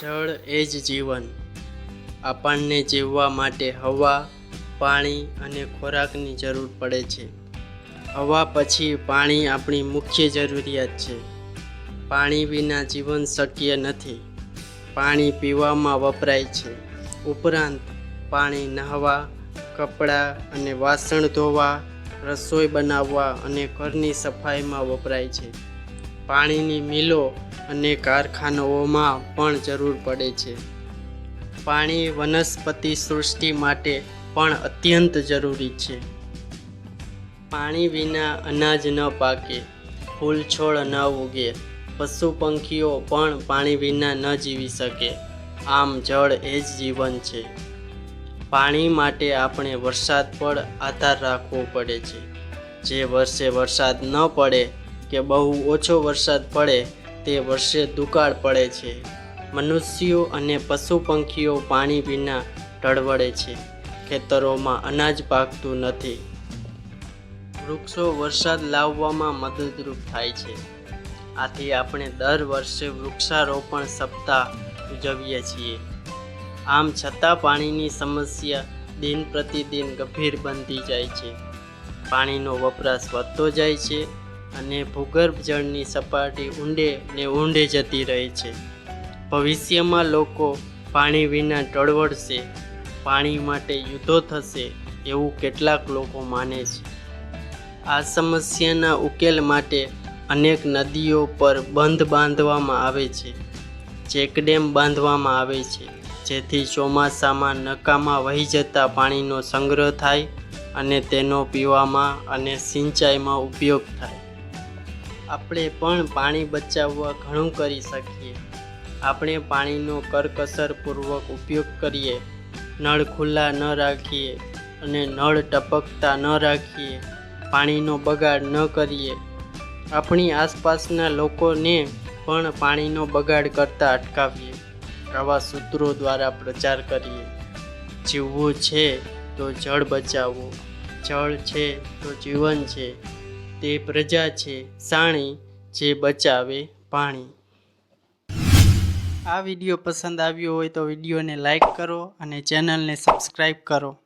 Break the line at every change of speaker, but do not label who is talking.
જળ એ જ જીવન. આપણને જીવવા માટે હવા, પાણી અને ખોરાકની જરૂર પડે છે. હવા પછી પાણી આપણી મુખ્ય જરૂરિયાત છે. પાણી વિના જીવન શક્ય નથી. પાણી પીવામાં વપરાય છે. ઉપરાંત પાણી નહાવા, કપડાં અને વાસણ ધોવા, રસોઈ બનાવવા અને ઘરની સફાઈમાં વપરાય છે. પાણીની મિલો અને કારખાનાઓમાં પણ જરૂર પડે છે. પાણી વનસ્પતિ સૃષ્ટિ માટે પણ અત્યંત જરૂરી છે. પાણી વિના અનાજ ન પાકે, ફૂલ છોડ ન ઉગે, પશુ પંખીઓ પણ પાણી વિના ન જીવી શકે. આમ જળ એ જ જીવન છે. પાણી માટે આપણે વરસાદ પર આધાર રાખવો પડે છે. જે વર્ષે વરસાદ ન પડે કે બહુ ઓછો વરસાદ પડે તે વર્ષે દુકાળ પડે છે. મનુષ્યો અને પશુ પંખીઓ પાણી વિના ઢળવળે છે. ખેતરોમાં અનાજ પાકતું નથી. વૃક્ષો વરસાદ લાવવામાં મદદરૂપ થાય છે. આથી આપણે દર વર્ષે વૃક્ષારોપણ સપ્તાહ ઉજવીએ છીએ. આમ છતાં પાણીની સમસ્યા દિન પ્રતિદિન ગંભીર બનતી જાય છે. પાણીનો વપરાશ વધતો જાય છે અને ભૂગર્ભ જળની સપાટી ઊંડે ને ઊંડે જતી રહે છે. ભવિષ્યમાં લોકો પાણી વિના ટળવળશે. પાણી માટે યુદ્ધો થશે એવું કેટલાક લોકો માને છે. આ સમસ્યાના ઉકેલ માટે અનેક નદીઓ પર બંધ બાંધવામાં આવે છે. ચેકડેમ બાંધવામાં આવે છે, જેથી ચોમાસામાં નકામાં વહી જતા પાણીનો સંગ્રહ થાય અને તેનો પીવામાં અને સિંચાઈમાં ઉપયોગ થાય. આપણે પણ પાણી બચાવવા ઘણું કરી શકીએ. આપણે પાણીનો કરકસરપૂર્વક ઉપયોગ કરીએ, નળ ખુલ્લા ન રાખીએ અને નળ ટપકતા ન રાખીએ, પાણીનો બગાડ ન કરીએ. આપણી આસપાસના લોકોને પણ પાણીનો બગાડ કરતા અટકાવીએ. આવા સૂત્રો દ્વારા પ્રચાર કરીએ. જીવવું છે તો જળ બચાવો. જળ છે તો જીવન છે. તે પ્રજા છે સાણી, જે બચાવે પાણી. આ વિડીયો પસંદ આવ્યો હોય તો વિડીયોને લાઈક કરો અને ચેનલને સબસ્ક્રાઈબ કરો.